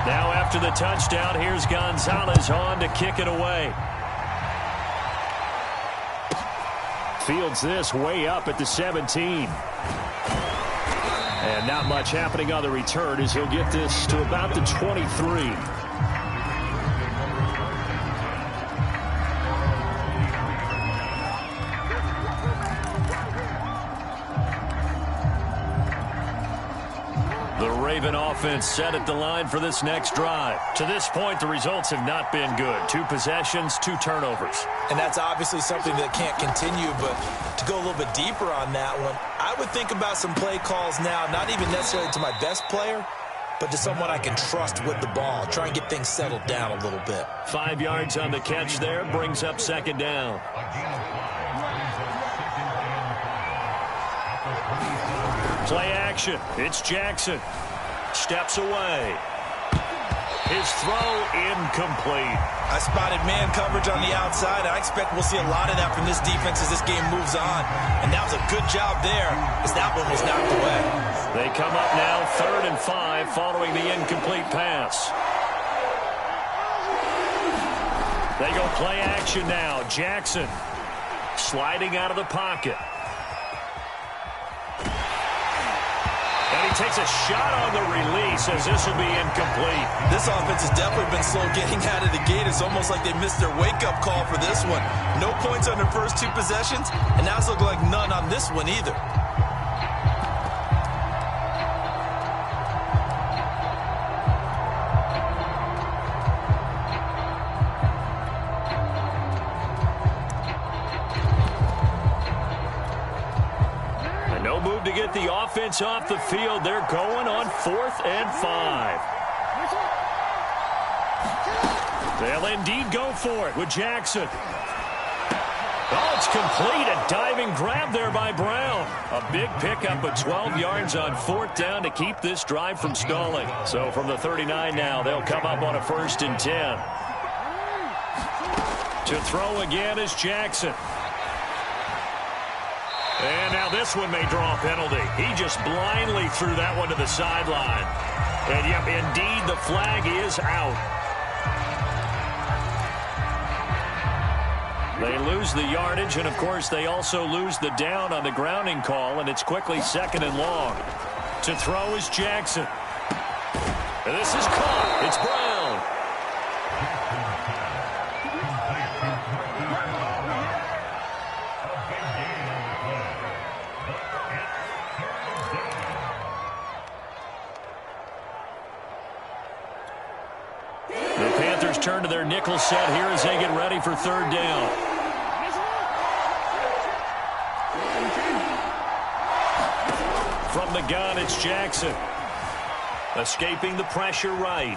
Now after the touchdown, here's Gonzalez on to kick it away. Fields this way up at the 17. And not much happening on the return as he'll get this to about the 23. The Raven offense set at the line for this next drive. To this point, the results have not been good. 2 possessions, 2 turnovers. And that's obviously something that can't continue, but to go a little bit deeper on that one, I would think about some play calls now, not even necessarily to my best player, but to someone I can trust with the ball. Try and get things settled down a little bit. 5 yards on the catch there, brings up second down. Play action. It's Jackson. Steps away. His throw incomplete. I spotted man coverage on the outside. I expect we'll see a lot of that from this defense as this game moves on. And that was a good job there as that one was knocked away. They come up now 3rd and 5 following the incomplete pass. They go play action now. Jackson sliding out of the pocket. And he takes a shot on the release as this will be incomplete. This offense has definitely been slow getting out of the gate. It's almost like they missed their wake-up call for this one. No points on their first 2 possessions, and now it's looking like none on this one either. To get the offense off the field, they're going on 4th and 5. They'll indeed go for it with Jackson. Oh, it's complete. A diving grab there by Brown. A big pickup of 12 yards on 4th down to keep this drive from stalling. So from the 39 now, they'll come up on a 1st and 10. To throw again is Jackson. And now this one may draw a penalty. He just blindly threw that one to the sideline. And, yep, indeed, the flag is out. They lose the yardage, and, of course, they also lose the down on the grounding call, and it's quickly 2nd and long. To throw is Jackson. And this is caught. It's Brown. Turn to their nickel set here as they get ready for 3rd down. From the gun, it's Jackson. Escaping the pressure right.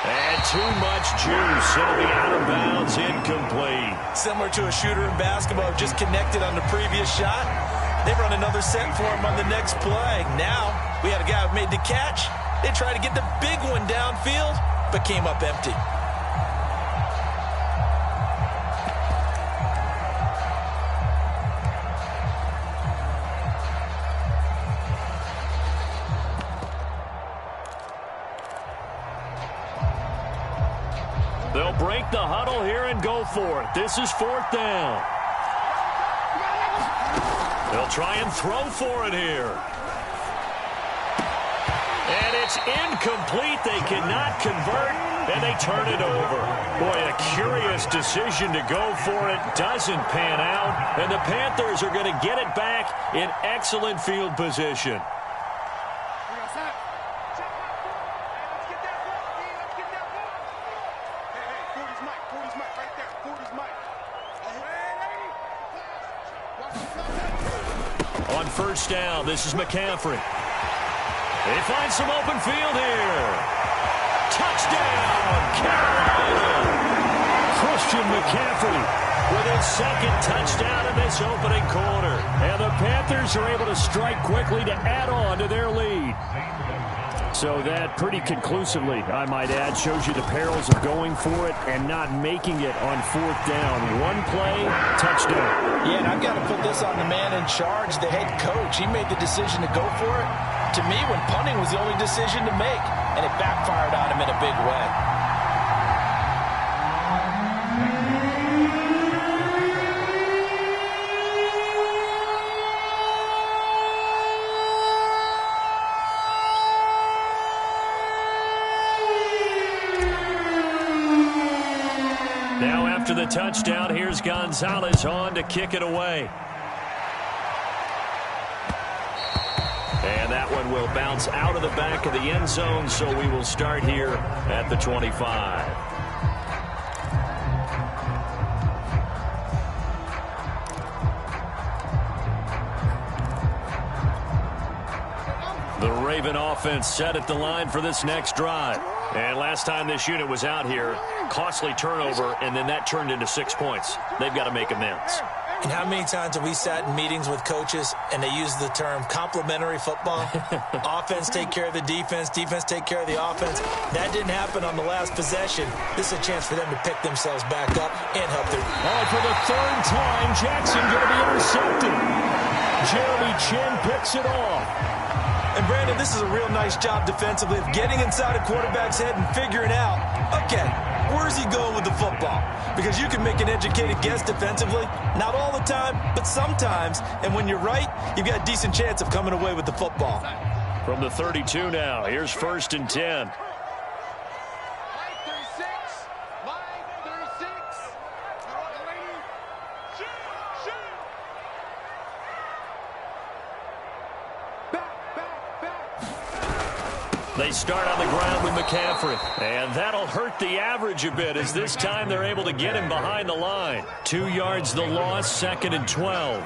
And too much juice. It'll be out of bounds, incomplete. Similar to a shooter in basketball, just connected on the previous shot. They run another set for him on the next play. Now, we had a guy who made the catch. They tried to get the big one downfield, but came up empty. They'll break the huddle here and go for it. This is 4th down. They'll try and throw for it here. And it's incomplete. They cannot convert, and they turn it over. Boy, a curious decision to go for it. Doesn't pan out, and the Panthers are going to get it back in excellent field position. On 1st down, this is McCaffrey. They find some open field here. Touchdown, Carolina! Christian McCaffrey with his 2nd touchdown in this opening quarter. And the Panthers are able to strike quickly to add on to their lead. So that pretty conclusively, I might add, shows you the perils of going for it and not making it on 4th down. One play, touchdown. Yeah, and I've got to put this on the man in charge, the head coach. He made the decision to go for it. to me, when punting was the only decision to make, and it backfired on him in a big way. Now after the touchdown, here's Gonzalez on to kick it away. And that one will bounce out of the back of the end zone, so we will start here at the 25. The Raven offense set at the line for this next drive. And last time this unit was out here, costly turnover, and then that turned into 6 points. They've got to make amends. And how many times have we sat in meetings with coaches and they use the term complementary football? Offense take care of the defense, defense take care of the offense. That didn't happen on the last possession. This is a chance for them to pick themselves back up and help their... Oh, for the third time, Jackson going to be intercepted. Jeremy Chin picks it off. And Brandon, this is a real nice job defensively of getting inside a quarterback's head and figuring out, okay, where's he going with the football? Because you can make an educated guess defensively, not all the time, but sometimes. And when you're right, you've got a decent chance of coming away with the football. From the 32 now, here's 1st and 10. They start on the ground with McCaffrey, and that'll hurt the average a bit as this time they're able to get him behind the line. 2 yards the loss, 2nd and 12.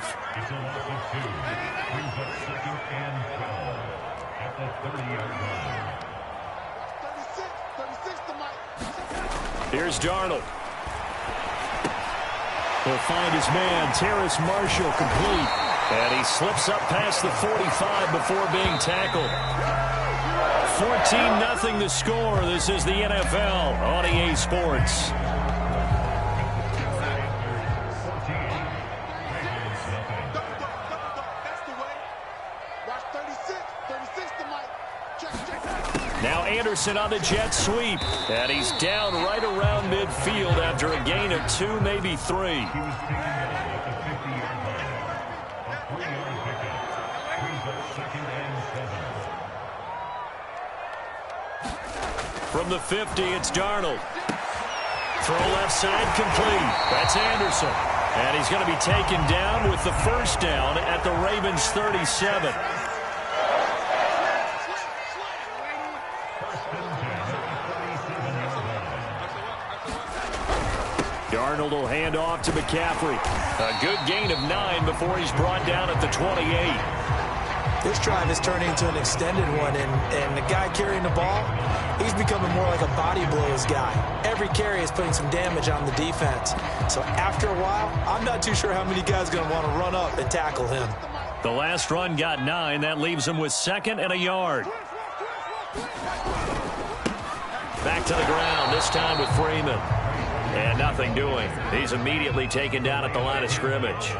Here's Darnold. He'll find his man, Terrace Marshall, complete. And he slips up past the 45 before being tackled. 14-0 the score. This is the NFL on EA Sports. Now Anderson on the jet sweep. And he's down right around midfield after a gain of 2, maybe 3. From the 50, it's Darnold. Throw left side complete. That's Anderson. And he's going to be taken down with the first down at the Ravens' 37. Darnold will hand off to McCaffrey. A good gain of 9 before he's brought down at the 28. This drive is turning into an extended one, and the guy carrying the ball, he's becoming more like a body blows guy. Every carry is putting some damage on the defense. So after a while, I'm not too sure how many guys are going to want to run up and tackle him. The last run got 9. That leaves him with 2nd and a yard. Back to the ground, this time with Freeman. And nothing doing. He's immediately taken down at the line of scrimmage.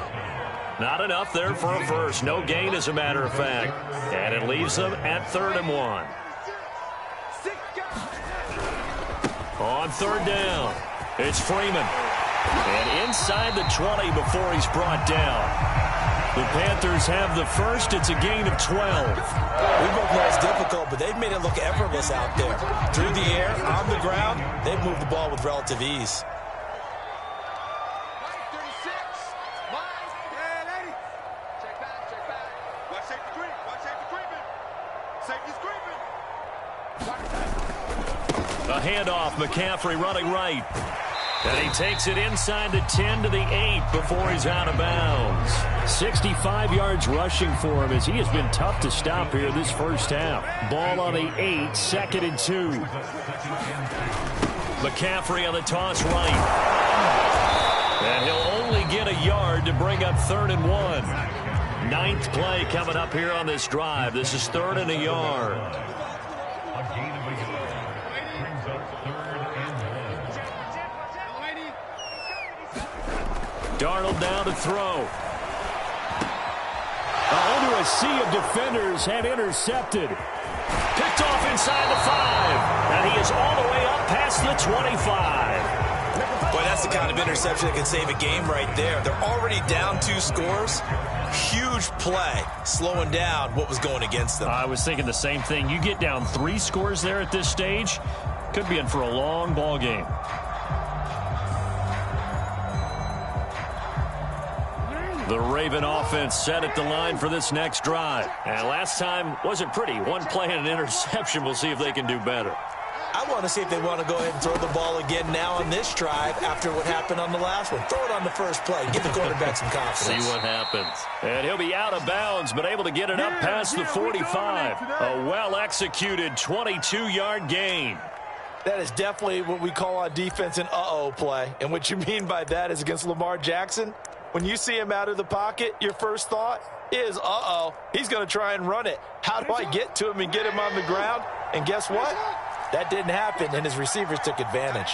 Not enough there for a first. No gain, as a matter of fact. And it leaves them at 3rd and 1. On 3rd down, it's Freeman. And inside the 20 before he's brought down. The Panthers have the first. It's a gain of 12. We both know it's difficult, but they've made it look effortless out there. Through the air, on the ground, they've moved the ball with relative ease. A handoff, McCaffrey running right. And he takes it inside the 10 to the 8 before he's out of bounds. 65 yards rushing for him as he has been tough to stop here this first half. Ball on the 8, 2nd and 2. McCaffrey on the toss right. And he'll only get a yard to bring up 3rd and 1. 9th play coming up here on this drive. This is 3rd and a yard. Darnold down to throw. Under a sea of defenders and intercepted. Picked off inside the 5. And he is all the way up past the 25. Boy, that's the kind of interception that can save a game right there. They're already down 2 scores. Huge play, slowing down what was going against them. I was thinking the same thing. You get down 3 scores there at this stage, could be in for a long ball game. The Raven offense set at the line for this next drive. And last time wasn't pretty. 1 play and an interception. We'll see if they can do better. I want to see if they want to go ahead and throw the ball again now on this drive after what happened on the last one. Throw it on the first play. Give the quarterback some confidence. See what happens. And he'll be out of bounds, but able to get it up past the 45. A well-executed 22-yard gain. That is definitely what we call on defense an uh-oh play. And what you mean by that is against Lamar Jackson, when you see him out of the pocket, your first thought is, uh-oh, he's going to try and run it. How do I get to him and get him on the ground? And guess what? That didn't happen, and his receivers took advantage.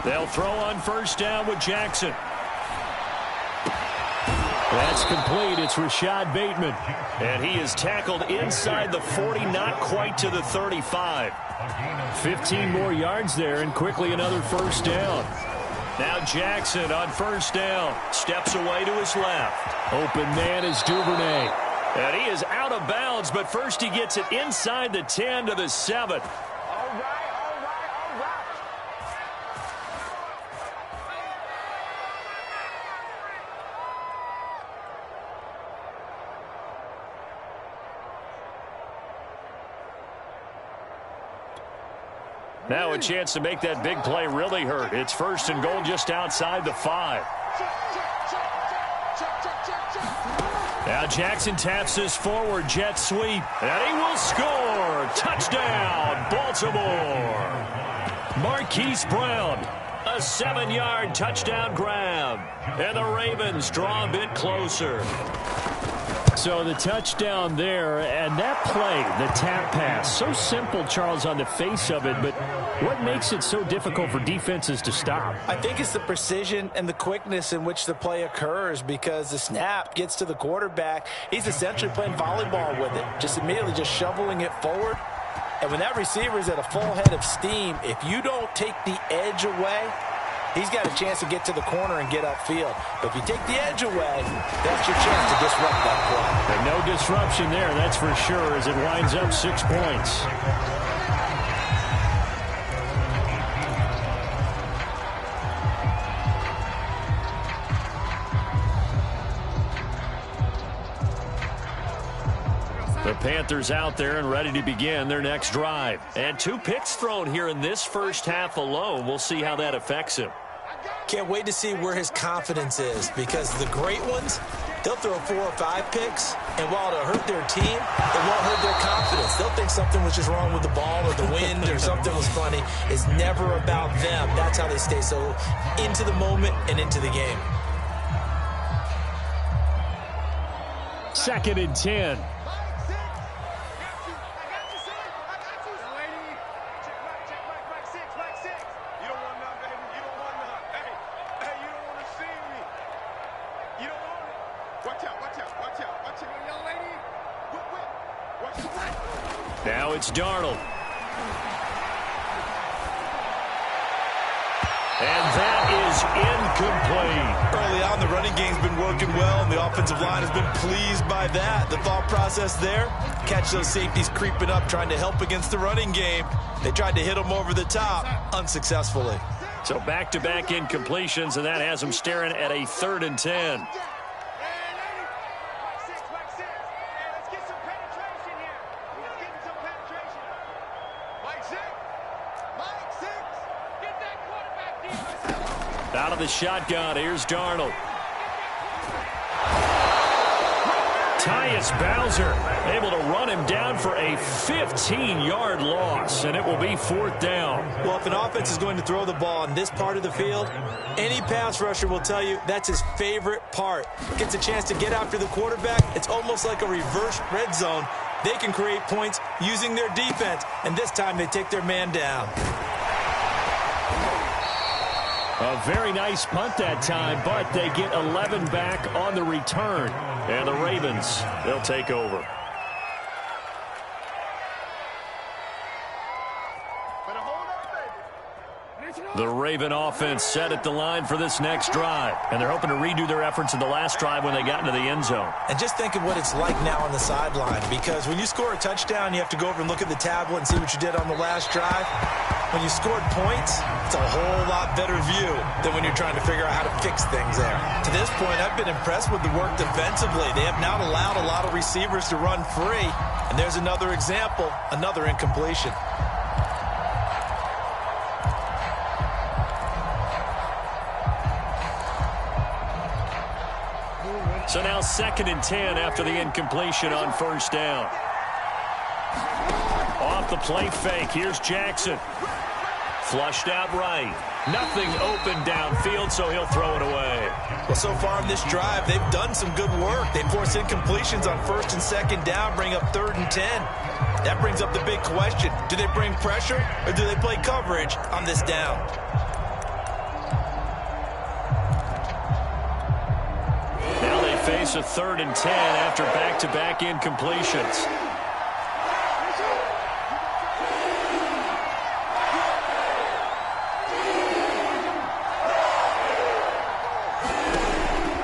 They'll throw on first down with Jackson. That's complete. It's Rashad Bateman. And he is tackled inside the 40, not quite to the 35. 15 more yards there, and quickly another first down. Now Jackson on first down. Steps away to his left. Open man is Duvernay. And he is out of bounds, but first he gets it inside the 10 to the 7. Now a chance to make that big play really hurt. It's first and goal just outside the 5. Now Jackson taps this forward jet sweep, and he will score. Touchdown, Baltimore. Marquise Brown, a 7-yard touchdown grab. And the Ravens draw a bit closer. So the touchdown there, and that play, the tap pass, so simple, Charles, on the face of it, but what makes it so difficult for defenses to stop? I think it's the precision and the quickness in which the play occurs, because the snap gets to the quarterback. He's essentially playing volleyball with it, just immediately just shoveling it forward. And when that receiver is at a full head of steam, if you don't take the edge away, he's got a chance to get to the corner and get upfield. But if you take the edge away, that's your chance to disrupt that play. And no disruption there, that's for sure, as it winds up 6 points. The Panthers out there and ready to begin their next drive. And 2 picks thrown here in this first half alone. We'll see how that affects him. Can't wait to see where his confidence is, because the great ones, they'll throw 4 or 5 picks, and while it'll hurt their team, it won't hurt their confidence. They'll think something was just wrong with the ball or the wind or something was funny. It's never about them. That's how they stay so into the moment and into the game. 2nd and 10. Now it's Darnold. And that is incomplete. Early on, the running game's been working well, and the offensive line has been pleased by that. The thought process there, catch those safeties creeping up, trying to help against the running game. They tried to hit them over the top, unsuccessfully. So back-to-back incompletions, and that has them staring at a 3rd and 10. Out of the shotgun, here's Darnold. Tyus Bowser able to run him down for a 15-yard loss, and it will be 4th down. Well, if an offense is going to throw the ball on this part of the field, any pass rusher will tell you that's his favorite part. Gets a chance to get after the quarterback. It's almost like a reverse red zone. They can create points using their defense, and this time they take their man down. A very nice punt that time, but they get 11 back on the return. And the Ravens, they'll take over. The Raven offense set at the line for this next drive. And they're hoping to redo their efforts in the last drive when they got into the end zone. And just think of what it's like now on the sideline. Because when you score a touchdown, you have to go over and look at the tablet and see what you did on the last drive. When you scored points, it's a whole lot better view than when you're trying to figure out how to fix things there. To this point, I've been impressed with the work defensively. They have not allowed a lot of receivers to run free. And there's another example, another incompletion. So now 2nd and 10 after the incompletion on first down. Off the play fake, here's Jackson. Flushed out right. Nothing open downfield, so he'll throw it away. Well, so far in this drive, they've done some good work. They force incompletions on 1st and 2nd down, bring up 3rd and 10. That brings up the big question. Do they bring pressure or do they play coverage on this down? Now they face a 3rd and 10 after back-to-back incompletions.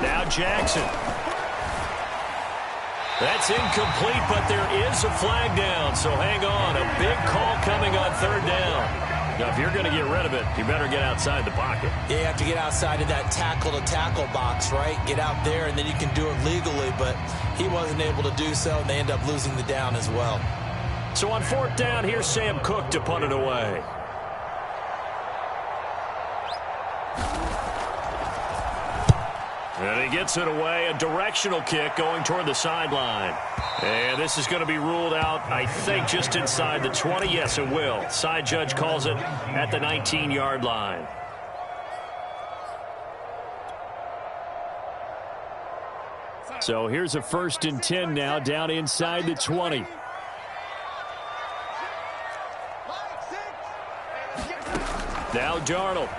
Now Jackson. That's incomplete, but there is a flag down, so hang on. A big call coming on 3rd down. Now, if you're going to get rid of it, you better get outside the pocket. Yeah, you have to get outside of that tackle-to-tackle box, right? Get out there, and then you can do it legally, but he wasn't able to do so, and they end up losing the down as well. So on 4th down, here's Sam Cook to punt it away. And he gets it away, a directional kick going toward the sideline. And this is going to be ruled out, I think, just inside the 20. Yes, it will. Side judge calls it at the 19-yard line. So here's a 1st and 10 now, down inside the 20. Now Darnold.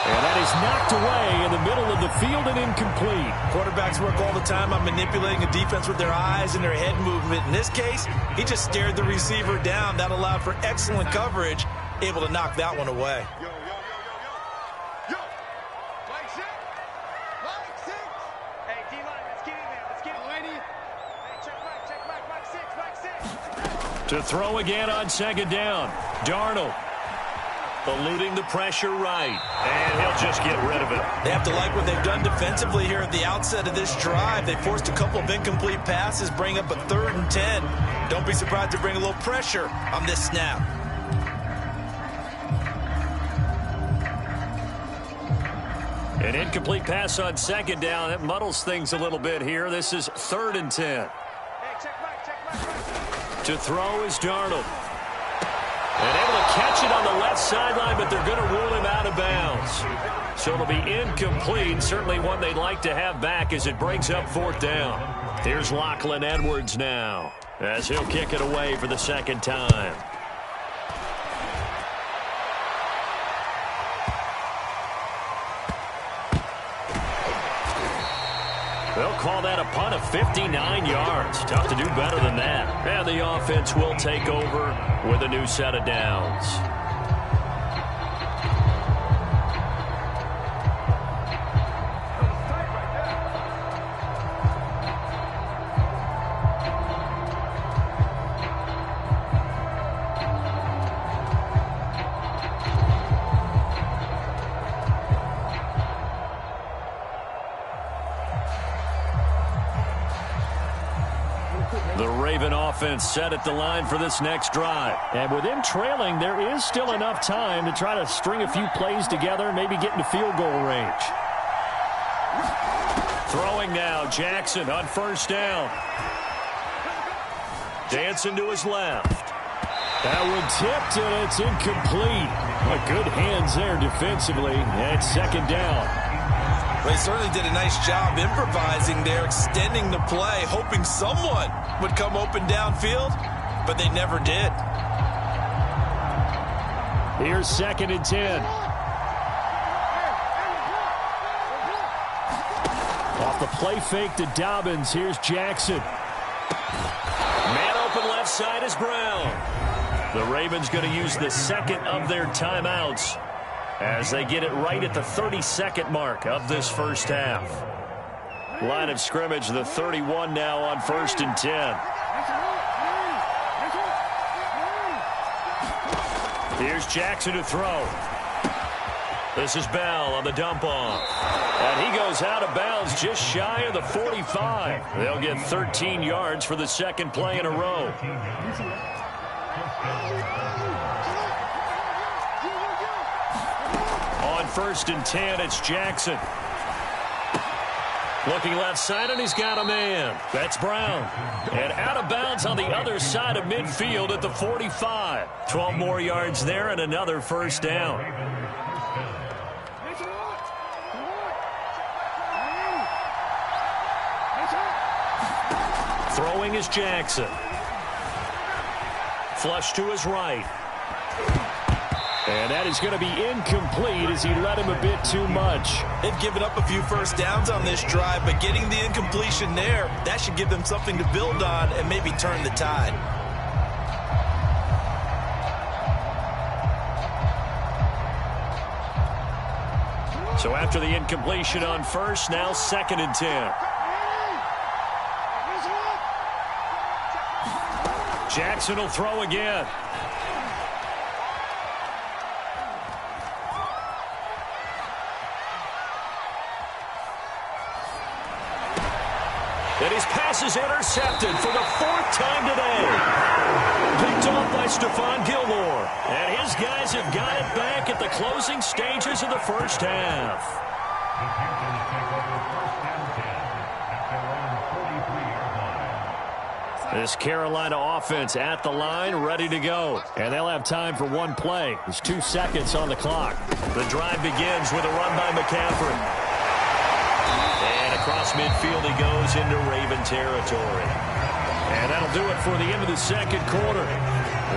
And that is knocked away in the middle of the field and incomplete. Quarterbacks work all the time on manipulating a defense with their eyes and their head movement. In this case, he just stared the receiver down. That allowed for excellent coverage, able to knock that one away. To throw again on 2nd down. Darnold. Eluding the pressure right. And he'll just get rid of it. They have to like what they've done defensively here at the outset of this drive. They forced a couple of incomplete passes, bring up a 3rd and 10. Don't be surprised to bring a little pressure on this snap. An incomplete pass on 2nd down. That muddles things a little bit here. This is 3rd and 10. To throw is Darnold. And able to catch it on the left sideline, but they're going to rule him out of bounds. So it'll be incomplete. Certainly one they'd like to have back as it brings up 4th down. Here's Lachlan Edwards now as he'll kick it away for the 2nd time. They'll call that a punt of 59 yards. Tough to do better than that. And the offense will take over with a new set of downs. The Raven offense set at the line for this next drive. And with them trailing, there is still enough time to try to string a few plays together and maybe get into field goal range. Throwing now, Jackson on 1st down. Dancing to his left. That one tipped, and it's incomplete. Good hands there defensively. And 2nd down. They certainly did a nice job improvising there, extending the play, hoping someone would come open downfield, but they never did. Here's 2nd and 10. Off the play fake to Dobbins. Here's Jackson. Man open left side is Brown. The Ravens going to use the second of their timeouts as they get it right at the 32nd mark of this first half. Line of scrimmage, the 31 now on 1st and 10. Here's Jackson to throw. This is Bell on the dump off. And he goes out of bounds just shy of the 45. They'll get 13 yards for the second play in a row. On 1st and 10, it's Jackson. Looking left side, and he's got a man. That's Brown. And out of bounds on the other side of midfield at the 45. 12 more yards there and another first down. Throwing is Jackson. Flush to his right. And that is going to be incomplete as he led him a bit too much. They've given up a few first downs on this drive, but getting the incompletion there, that should give them something to build on and maybe turn the tide. So after the incompletion on first, now 2nd and 10. Jackson will throw again. And his pass is intercepted for the 4th time today. Picked off by Stephon Gilmore. And his guys have got it back at the closing stages of the first half. This Carolina offense at the line, ready to go. And they'll have time for one play. There's 2 seconds on the clock. The drive begins with a run by McCaffrey. Across midfield he goes into Raven territory. And that'll do it for the end of the second quarter.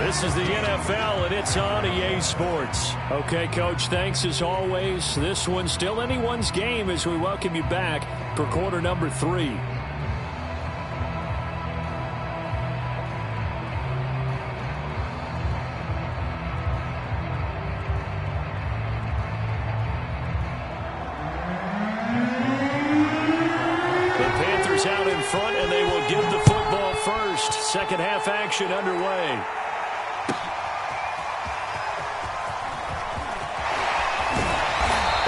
This is the NFL, and it's on EA Sports. Okay, Coach, thanks as always. This one's still anyone's game as we welcome you back for quarter number 3. Out in front, and they will give the football first. Second half action underway.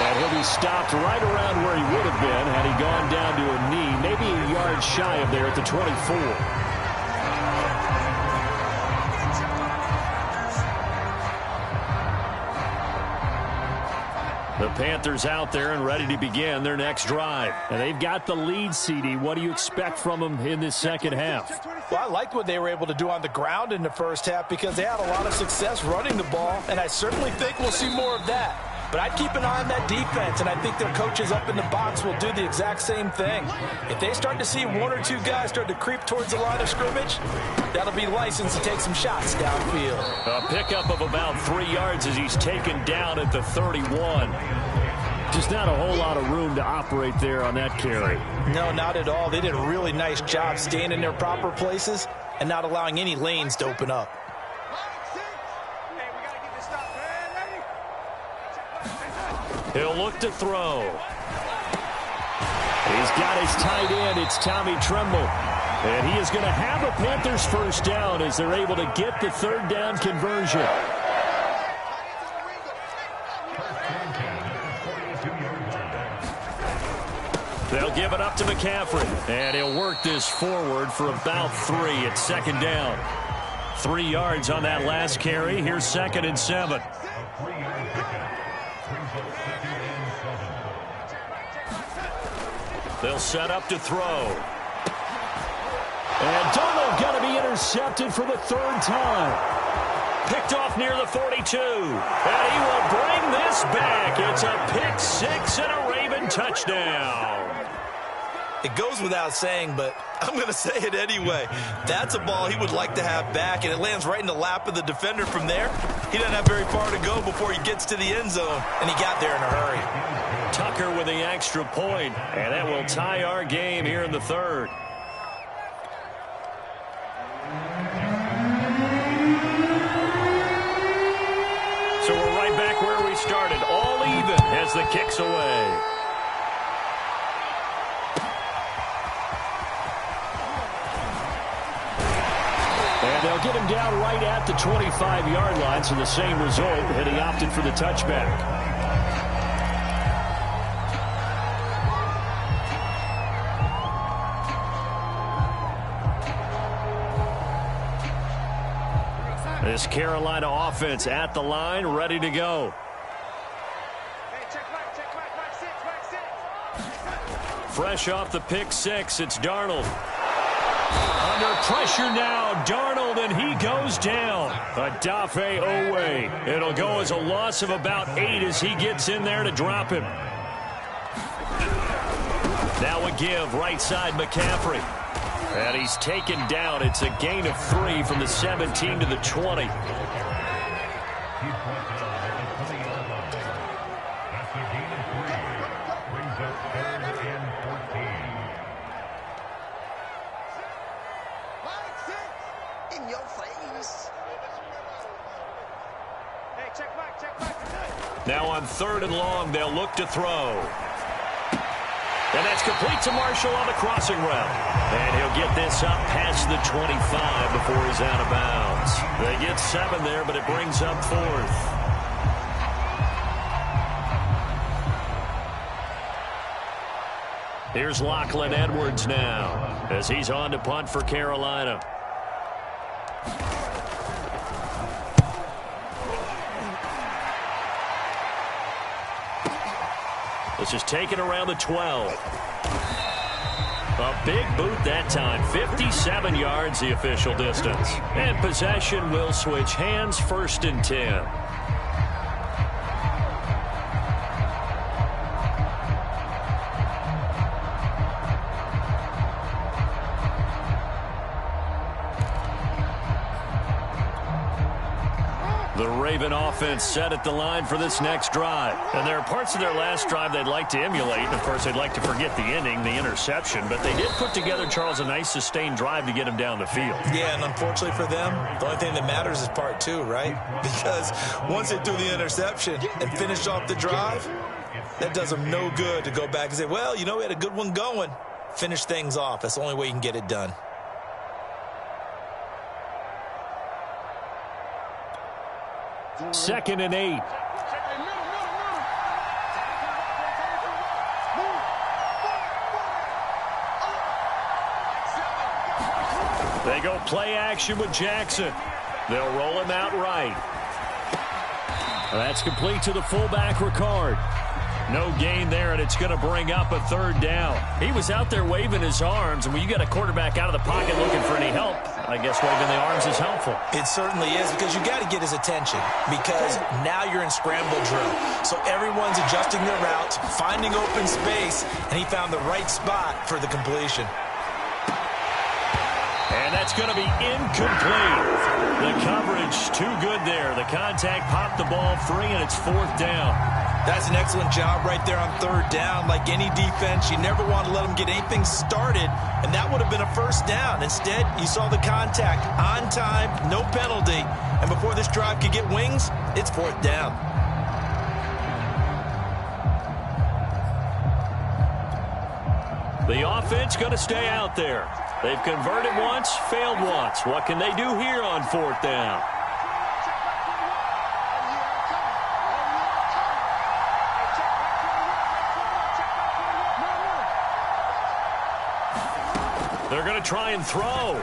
And he'll be stopped right around where he would have been had he gone down to a knee, maybe a yard shy of there at the 24. The Panthers out there and ready to begin their next drive. And they've got the lead, CD. What do you expect from them in this second half? Well, I liked what they were able to do on the ground in the first half because they had a lot of success running the ball, and I certainly think we'll see more of that. But I'd keep an eye on that defense, and I think their coaches up in the box will do the exact same thing. If they start to see 1 or 2 guys start to creep towards the line of scrimmage, that'll be licensed to take some shots downfield. A pickup of about 3 yards as he's taken down at the 31. Just not a whole lot of room to operate there on that carry. No, not at all. They did a really nice job staying in their proper places and not allowing any lanes to open up. He'll look to throw. He's got his tight end. It's Tommy Tremble. And he is going to have a Panthers first down as they're able to get the 3rd down conversion. They'll give it up to McCaffrey. And he'll work this forward for about 3 at 2nd down. 3 yards on that last carry. Here's 2nd and 7. They'll set up to throw. And Darnold going to be intercepted for the 3rd time. Picked off near the 42. And he will bring this back. It's a pick 6 and a Raven touchdown. It goes without saying, but I'm going to say it anyway. That's a ball he would like to have back, and it lands right in the lap of the defender from there. He doesn't have very far to go before he gets to the end zone, and he got there in a hurry. Tucker with the extra point, and that will tie our game here in the third. So we're right back where we started, all even as the kick's away. And they'll get him down right at the 25-yard line, so the same result, and he opted for the touchback. This Carolina offense at the line, ready to go. Fresh off the pick six, it's Darnold. Under pressure now, Darnold, and he goes down. Odafe Owe. It'll go as a loss of about 8 as he gets in there to drop him. Now a give, right side McCaffrey. And he's taken down. It's a gain of 3 from the 17 to the 20. Now on 3rd and long, they'll look to throw. And that's complete to Marshall on the crossing route. And he'll get this up past the 25 before he's out of bounds. They get 7 there, but it brings up 4th. Here's Lachlan Edwards now as he's on to punt for Carolina. This is taken around the 12. A big boot that time. 57 yards the official distance. And possession will switch hands, 1st and 10. The Raven offense set at the line for this next drive. And there are parts of their last drive they'd like to emulate. And, of course, they'd like to forget the ending, the interception. But they did put together, Charles, a nice sustained drive to get him down the field. Yeah, and unfortunately for them, the only thing that matters is part 2, right? Because once they do the interception and finish off the drive, that does them no good to go back and say, well, you know, we had a good one going. Finish things off. That's the only way you can get it done. Second and 8. They go play action with Jackson. They'll roll him out right. That's complete to the fullback, Ricard. No gain there, and it's going to bring up a 3rd down. He was out there waving his arms, and when you get a quarterback out of the pocket looking for any help, I guess waving the arms is helpful. It certainly is, because you got to get his attention, because now you're in scramble drill. So everyone's adjusting their routes, finding open space, and he found the right spot for the completion. And that's going to be incomplete. The coverage too good there. The contact popped the ball free, and it's 4th down. That's an excellent job right there on 3rd down. Like any defense, you never want to let them get anything started, and that would have been a 1st down. Instead, you saw the contact on time, no penalty, and before this drive could get wings, it's 4th down. The offense going to stay out there. They've converted once, failed once. What can they do here on 4th down? They're going to try and throw.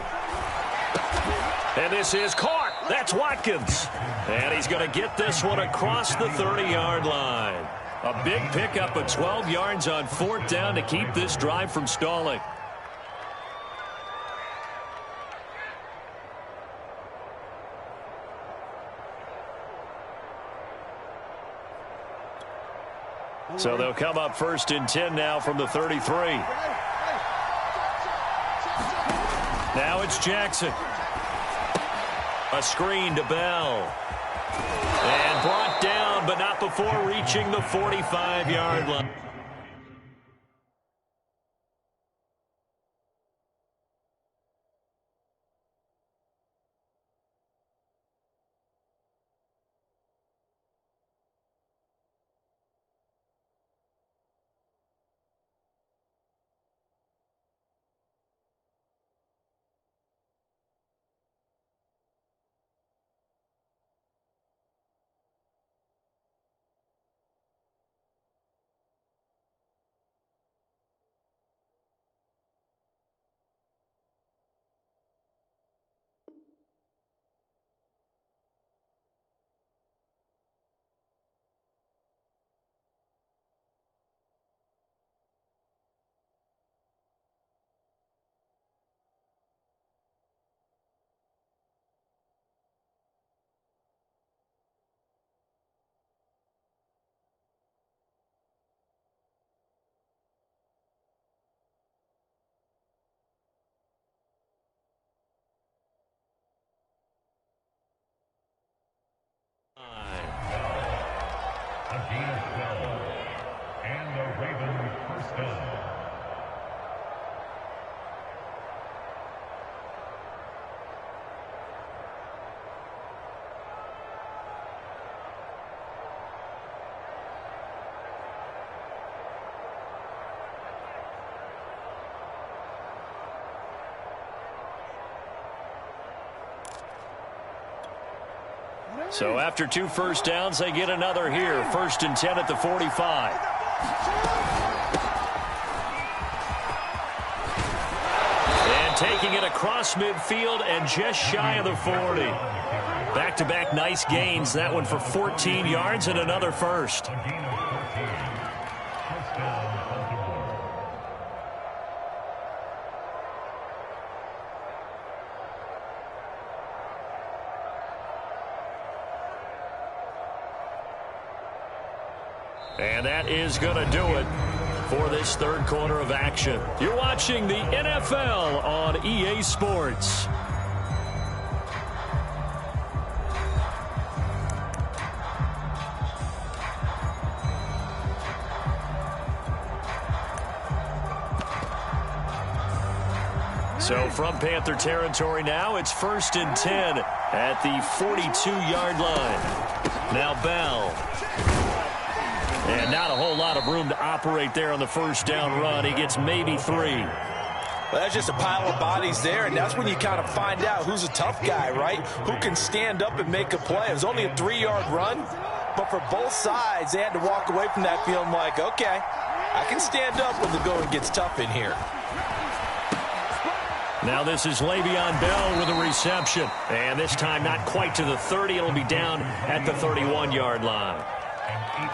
And this is caught. That's Watkins. And he's going to get this one across the 30-yard line. A big pickup of 12 yards on 4th down to keep this drive from stalling. So they'll come up 1st and 10 now from the 33. Now it's Jackson. A screen to Bell. And brought down, but not before reaching the 45-yard line. And the Ravens first down. So after 2 first downs, they get another here. 1st and 10 at the 45. And taking it across midfield and just shy of the 40. Back-to-back nice gains. That one for 14 yards and another first. And that is going to do it for this third quarter of action. You're watching the NFL on EA Sports. So from Panther territory now, it's 1st and 10 at the 42-yard line. Now Bell. And not a whole lot of room to operate there on the first down run. He gets maybe 3. Well, that's just a pile of bodies there, and that's when you kind of find out who's a tough guy, right? Who can stand up and make a play. It was only a 3-yard run, but for both sides, they had to walk away from that feeling like, okay, I can stand up when the going gets tough in here. Now this is Le'Veon Bell with a reception. And this time not quite to the 30. It'll be down at the 31-yard line.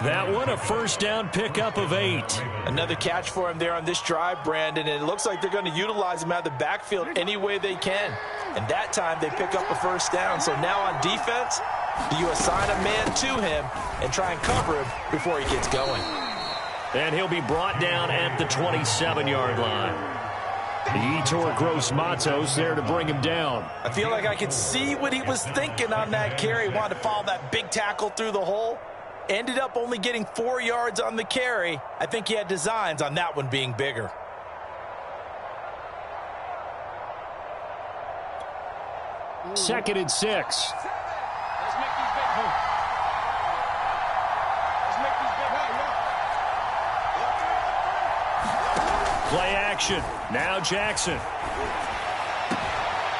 That one, a first down pickup of 8. Another catch for him there on this drive, Brandon, and it looks like they're going to utilize him out of the backfield any way they can. And that time they pick up a first down. So now on defense, do you assign a man to him and try and cover him before he gets going? And he'll be brought down at the 27-yard line. Yetur Gross-Matos there to bring him down. I feel like I could see what he was thinking on that carry. He wanted to follow that big tackle through the hole. Ended up only getting 4 yards on the carry. I think he had designs on that one being bigger. Second and 6. Play action. Now Jackson.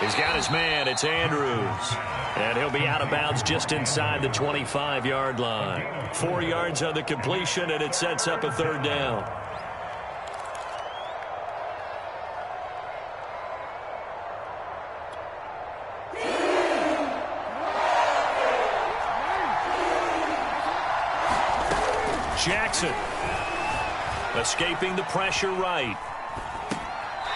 He's got his man. It's Andrews. And he'll be out of bounds just inside the 25-yard line. 4 yards on the completion, and it sets up a third down. Jackson escaping the pressure right.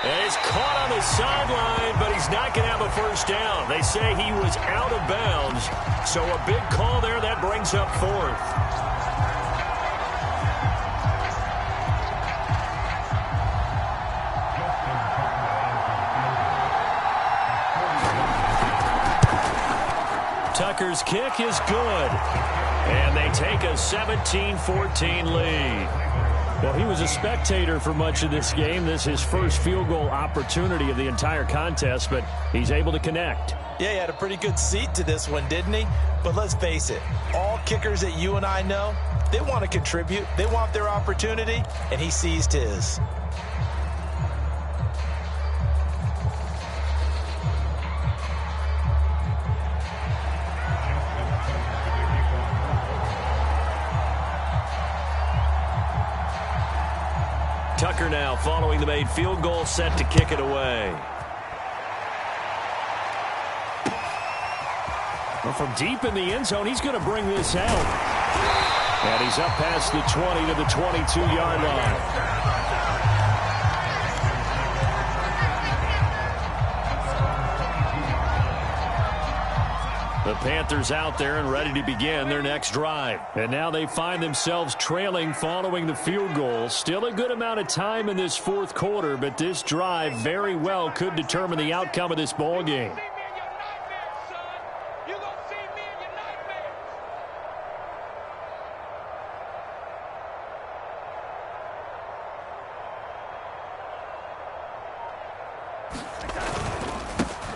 And it's caught on the sideline, but he's not going to have a first down. They say he was out of bounds, so a big call there that brings up 4th. Tucker's kick is good. And they take a 17-14 lead. Well, he was a spectator for much of this game. This is his first field goal opportunity of the entire contest, but he's able to connect. Yeah, he had a pretty good seat to this one, didn't he? But let's face it, all kickers that you and I know, they want to contribute. They want their opportunity, and he seized his. Tucker now following the made field goal, set to kick it away. Well, from deep in the end zone, he's going to bring this out. And he's up past the 20 to the 22-yard line. The Panthers out there and ready to begin their next drive. And now they find themselves trailing following the field goal. Still a good amount of time in this fourth quarter, but this drive very well could determine the outcome of this ball game.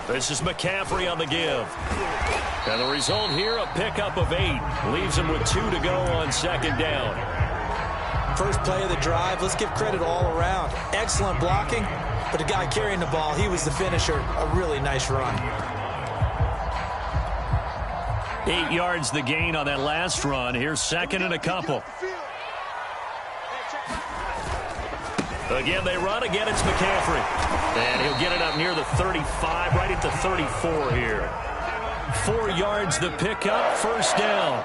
This is McCaffrey on the give. And the result here, a pickup of 8. Leaves him with 2 to go on second down. First play of the drive, let's give credit all around. Excellent blocking, but the guy carrying the ball, he was the finisher. A really nice run. 8 yards the gain on that last run. Here's second and a couple. Again, they run. Again, it's McCaffrey. And he'll get it up near the 35, right at the 34 here. 4 yards the pickup, first down.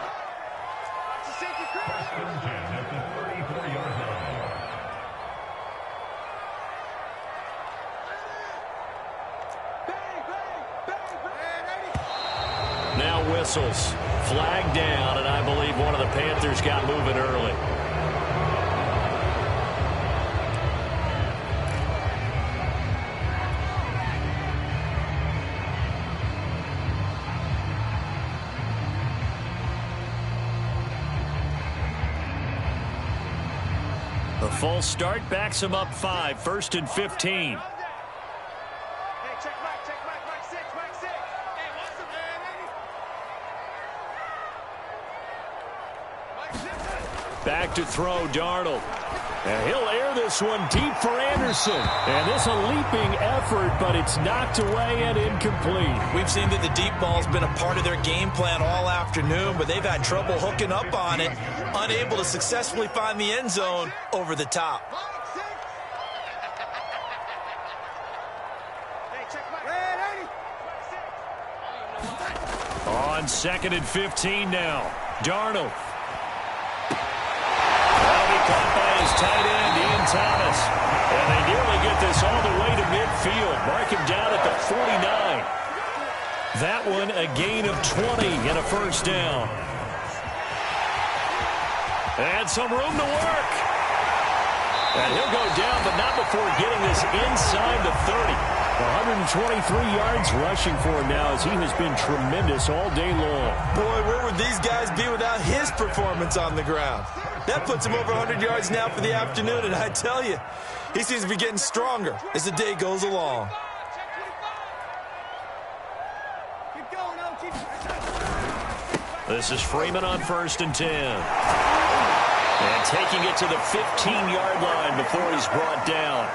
Now whistles. Flag down, and I believe one of the Panthers got moving early. A full start backs him up 5, first and 15. Back to throw, Darnold. And he'll air this one deep for Anderson. And this a leaping effort, but it's knocked away and incomplete. We've seen that the deep ball's been a part of their game plan all afternoon, but they've had trouble hooking up on it, unable to successfully find the end zone over the top. On second and 15 now. Darnold. Caught by his tight end, Ian Thomas. And they nearly get this all the way to midfield. Mark him down at the 49. That one a gain of 20 and a first down. And some room to work. And he'll go down, but not before getting this inside the 30. 123 yards rushing for him now as he has been tremendous all day long. Boy, where would these guys be without his performance on the ground? That puts him over 100 yards now for the afternoon, and I tell you, he seems to be getting stronger as the day goes along. This is Freeman on first and 10. And taking it to the 15-yard line before he's brought down.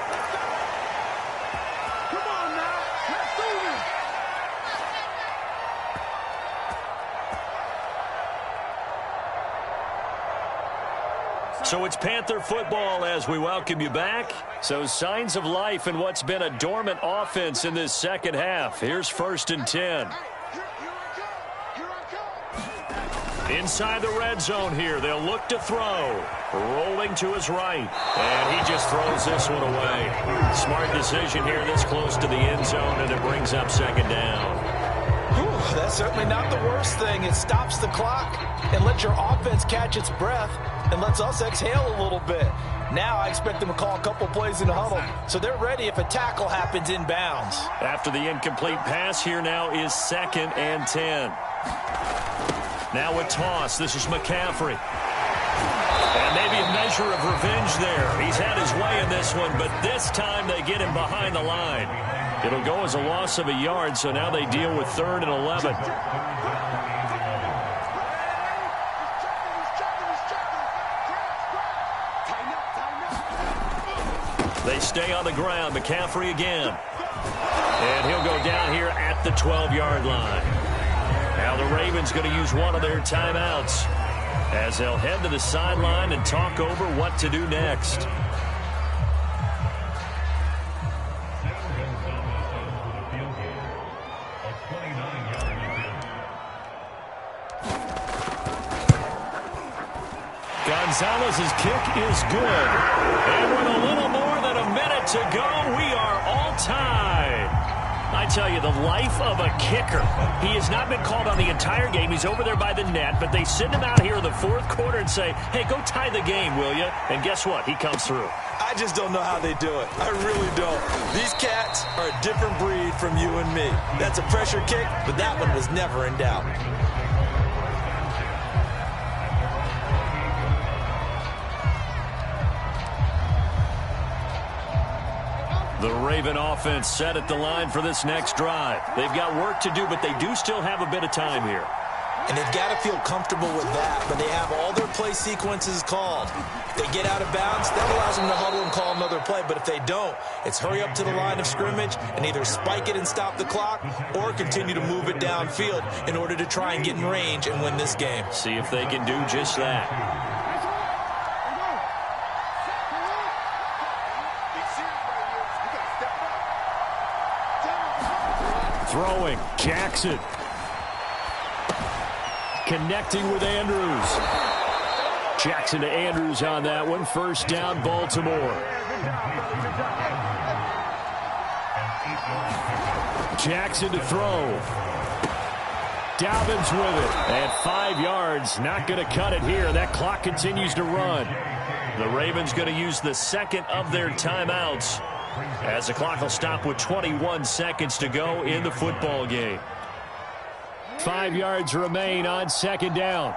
So it's Panther football as we welcome you back. So signs of life in what's been a dormant offense in this second half. Here's first and 10. Inside the red zone here. They'll look to throw. Rolling to his right. And he just throws this one away. Smart decision here this close to the end zone, and it brings up second down. Whew, that's certainly not the worst thing. It stops the clock and lets your offense catch its breath and lets us exhale a little bit. Now I expect them to call a couple plays in the huddle, so they're ready if a tackle happens inbounds. After the incomplete pass, here now is 2nd and 10. Now a toss. This is McCaffrey. And maybe a measure of revenge there. He's had his way in this one, but this time they get him behind the line. It'll go as a loss of a yard, so now they deal with 3rd and 11. They stay on the ground. McCaffrey again. And he'll go down here at the 12-yard line. Now the Ravens going to use one of their timeouts as they'll head to the sideline and talk over what to do next. Gonzalez's kick is good. And with a little more than a minute to go, we are all tied. I tell you, the life of a kicker. He has not been called on the entire game. He's over there by the net, but they send him out here in the 4th quarter and say, hey, go tie the game, will you? And guess what? He comes through. I just don't know how they do it. I really don't. These cats are a different breed from you and me. That's a pressure kick, but that one was never in doubt. The Raven offense set at the line for this next drive. They've got work to do, but they do still have a bit of time here. And they've got to feel comfortable with that, but they have all their play sequences called. If they get out of bounds, that allows them to huddle and call another play. But if they don't, it's hurry up to the line of scrimmage and either spike it and stop the clock or continue to move it downfield in order to try and get in range and win this game. See if they can do just that. Throwing, Jackson. Connecting with Andrews. Jackson to Andrews on that one. 1st down, Baltimore. Jackson to throw. Dobbins with it. And 5 yards. Not going to cut it here. That clock continues to run. The Ravens going to use the 2nd of their timeouts, as the clock will stop with 21 seconds to go in the football game. 5 yards remain on 2nd down.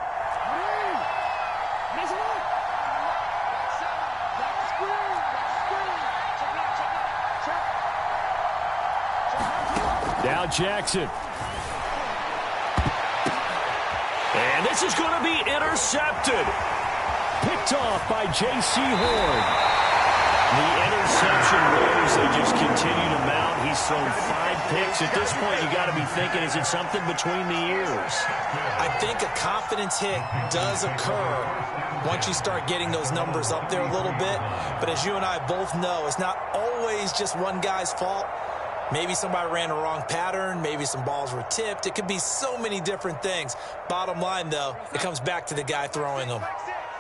Now Jackson. And this is going to be intercepted. Picked off by J.C. Horn. The interception woes, they just continue to mount. He's thrown 5 picks. At this point, you got to be thinking, is it something between the ears? I think a confidence hit does occur once you start getting those numbers up there a little bit. But as you and I both know, it's not always just one guy's fault. Maybe somebody ran a wrong pattern. Maybe some balls were tipped. It could be so many different things. Bottom line, though, it comes back to the guy throwing them.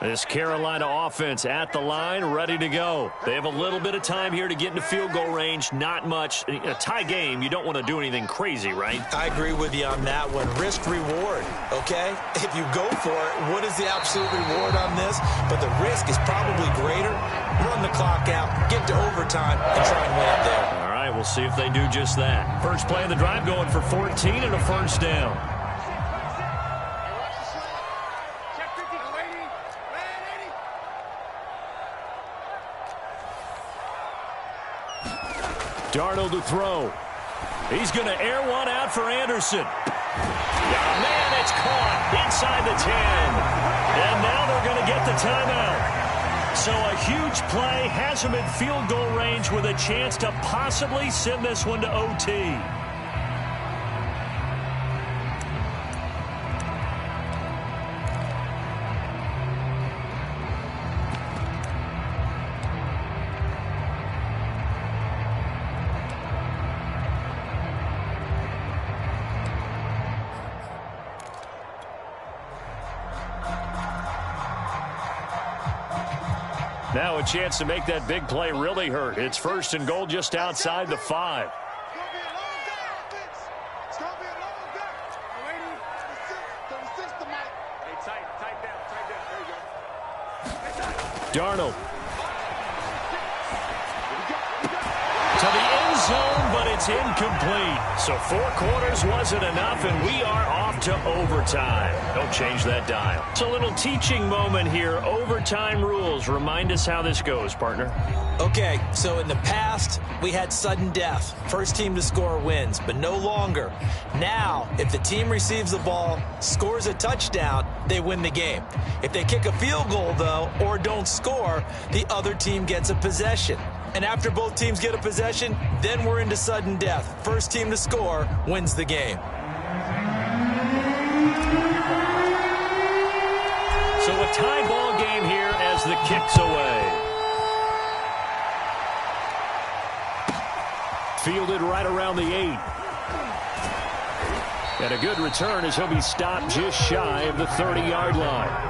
This Carolina offense at the line, ready to go. They have a little bit of time here to get into field goal range. Not much. A tie game, you don't want to do anything crazy, right? I agree with you on that one. Risk-reward, okay? If you go for it, what is the absolute reward on this? But the risk is probably greater. Run the clock out, get to overtime, and try and win it there. All right, we'll see if they do just that. First play of the drive going for 14 and a 1st down. Darnold to throw. He's going to air one out for Anderson. Oh, man, it's caught inside the 10. And now they're going to get the timeout. So a huge play has him in field goal range with a chance to possibly send this one to OT. Now a chance to make that big play really hurt. It's 1st and goal just outside the 5. Darnold zone, but it's incomplete. So 4 quarters wasn't enough, and we are off to overtime. Don't change that dial. It's a little teaching moment here. Overtime rules. Remind us how this goes, partner. Okay, so in the past, we had sudden death. First team to score wins, but no longer. Now, if the team receives the ball, scores a touchdown, they win the game. If they kick a field goal, though, or don't score, the other team gets a possession. And after both teams get a possession, then we're into sudden death. First team to score wins the game. So a tie ball game here as the kick's away. Fielded right around the 8. And a good return as he'll be stopped just shy of the 30-yard line.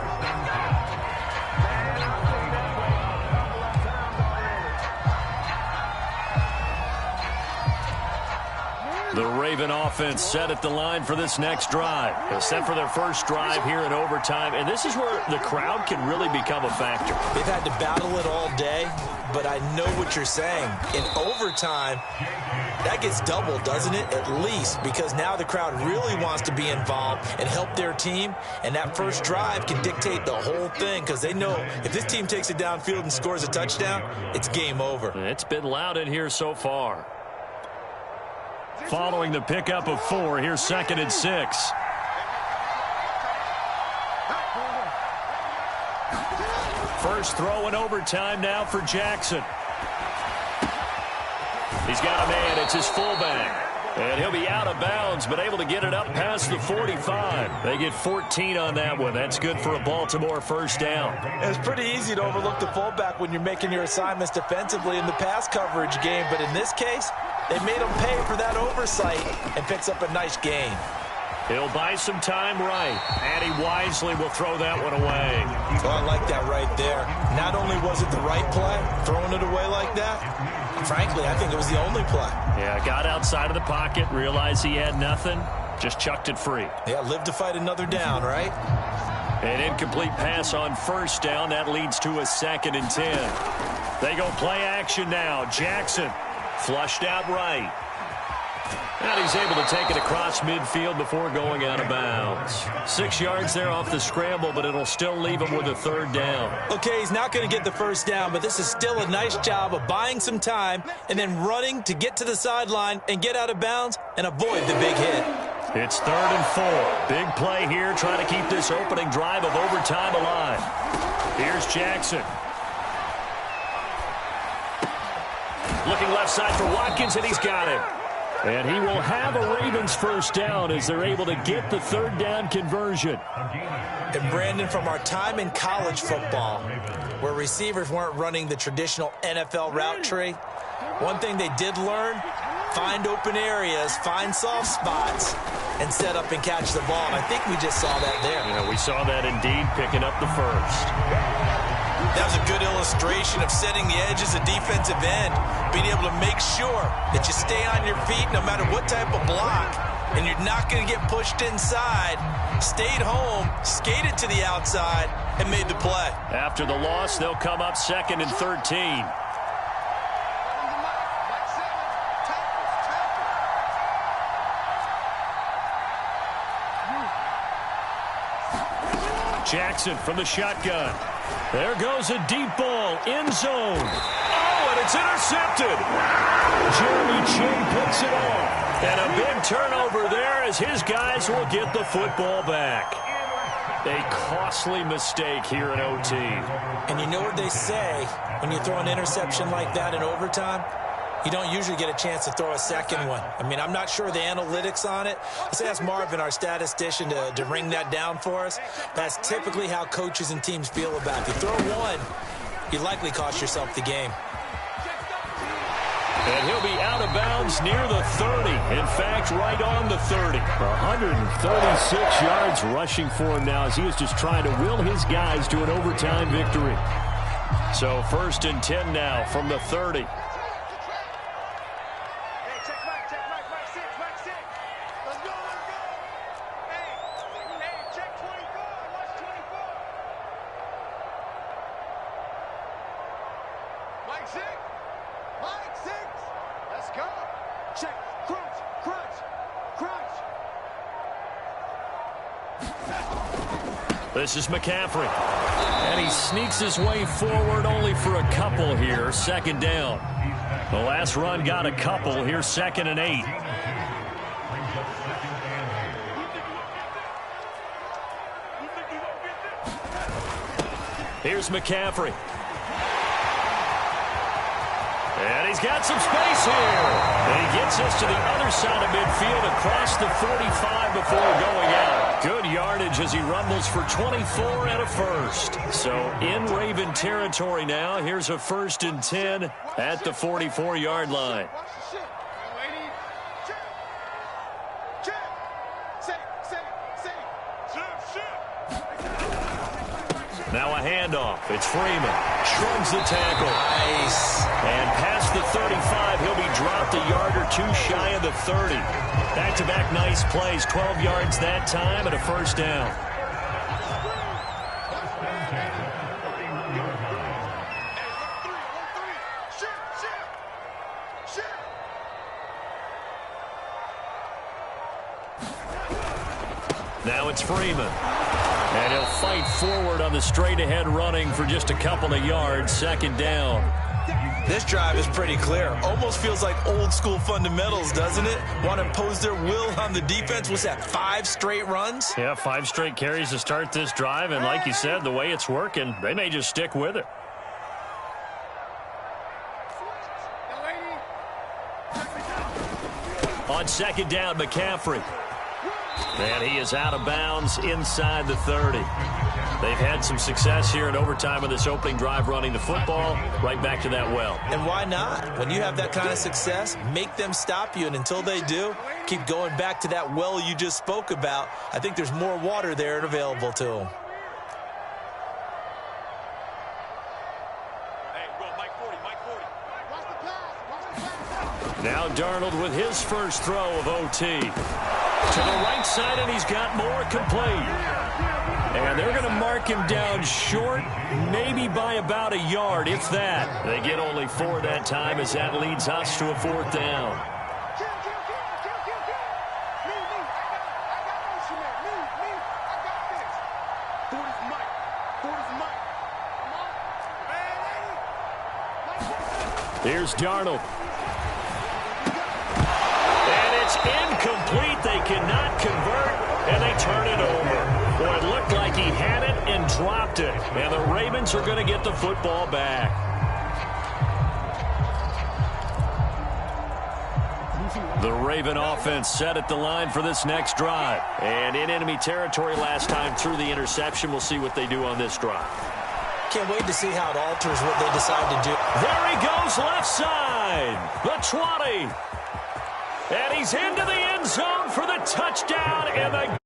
The Raven offense set at the line for this next drive. They're set for their first drive here in overtime, and this is where the crowd can really become a factor. They've had to battle it all day, but I know what you're saying. In overtime, that gets doubled, doesn't it? At least, because now the crowd really wants to be involved and help their team, and that first drive can dictate the whole thing because they know if this team takes it downfield and scores a touchdown, it's game over. It's been loud in here so far. Following the pickup of 4, here's 2nd and 6. First throw in overtime now for Jackson. He's got a man. It's his fullback. And he'll be out of bounds, but able to get it up past the 45. They get 14 on that one. That's good for a Baltimore first down. It's pretty easy to overlook the fullback when you're making your assignments defensively in the pass coverage game. But in this case, they made him pay for that oversight and picks up a nice gain. He'll buy some time right, and he wisely will throw that one away. Oh, I like that right there. Not only was it the right play, throwing it away like that, frankly, I think it was the only play. Yeah, got outside of the pocket, realized he had nothing, just chucked it free. Yeah, live to fight another down, right? An incomplete pass on first down. That leads to a 2nd and 10. They go play action now. Jackson flushed out right. And he's able to take it across midfield before going out of bounds. 6 yards there off the scramble, but it'll still leave him with a 3rd down. Okay, he's not going to get the first down, but this is still a nice job of buying some time and then running to get to the sideline and get out of bounds and avoid the big hit. It's 3rd and 4. Big play here, trying to keep this opening drive of overtime alive. Here's Jackson. Looking left side for Watkins, and he's got him. And he will have a Ravens first down as they're able to get the 3rd down conversion. And Brandon, from our time in college football, where receivers weren't running the traditional NFL route tree, one thing they did learn, find open areas, find soft spots, and set up and catch the ball. And I think we just saw that there. Yeah, we saw that indeed, picking up the first. That was a good illustration of setting the edge as a defensive end, being able to make sure that you stay on your feet no matter what type of block, and you're not going to get pushed inside. Stayed home, skated to the outside, and made the play. After the loss, they'll come up 2nd and 13. Jackson from the shotgun. There goes a deep ball, end zone. Oh, and it's intercepted. Jeremy Chin picks it off. And a big turnover there as his guys will get the football back. A costly mistake here in OT. And you know what they say, when you throw an interception like that in overtime, you don't usually get a chance to throw a second one. I mean, I'm not sure the analytics on it. Let's ask Marvin, our statistician, to ring that down for us. That's typically how coaches and teams feel about it. If you throw one, you likely cost yourself the game. And he'll be out of bounds near the 30. In fact, right on the 30. 136 yards rushing for him now as he is just trying to will his guys to an overtime victory. So 1st and 10 now from the 30. go. Check. Crunch. Crunch. Crunch. This is McCaffrey. And he sneaks his way forward only for a couple here. Second down. The last run got a couple. Here's 2nd and 8. Here's McCaffrey. And he's got some space here. And he gets us to the other side of midfield across the 45 before going out. Good yardage as he rumbles for 24 and a first. So in Raven territory now. Here's a 1st and 10 at the 44-yard line. Now a handoff. It's Freeman. Shrugs the tackle. Nice. And past the 35, he'll be dropped a yard or two shy of the 30. Back-to-back nice plays. 12 yards that time and a first down. Now it's Freeman. And he'll fight forward on the straight-ahead running for just a couple of yards. 2nd down. This drive is pretty clear. Almost feels like old-school fundamentals, doesn't it? Want to impose their will on the defense. What's that, 5 straight runs? Yeah, 5 straight carries to start this drive. And like you said, the way it's working, they may just stick with it. On 2nd down, McCaffrey. And he is out of bounds inside the 30. They've had some success here in overtime with this opening drive running the football right back to that well. And why not? When you have that kind of success, make them stop you. And until they do, keep going back to that well you just spoke about. I think there's more water there and available to them. Now Darnold with his first throw of OT. To the right side, and he's got more complete. And they're going to mark him down short, maybe by about a yard, if that. They get only 4 that time as that leads us to a 4th down. Here's Darnold. Incomplete. They cannot convert, and they turn it over. Boy, it looked like he had it and dropped it. And the Ravens are going to get the football back. The Raven offense set at the line for this next drive. And in enemy territory last time through the interception. We'll see what they do on this drive. Can't wait to see how it alters what they decide to do. There he goes, left side. The 20. And he's into the end zone for the touchdown, and the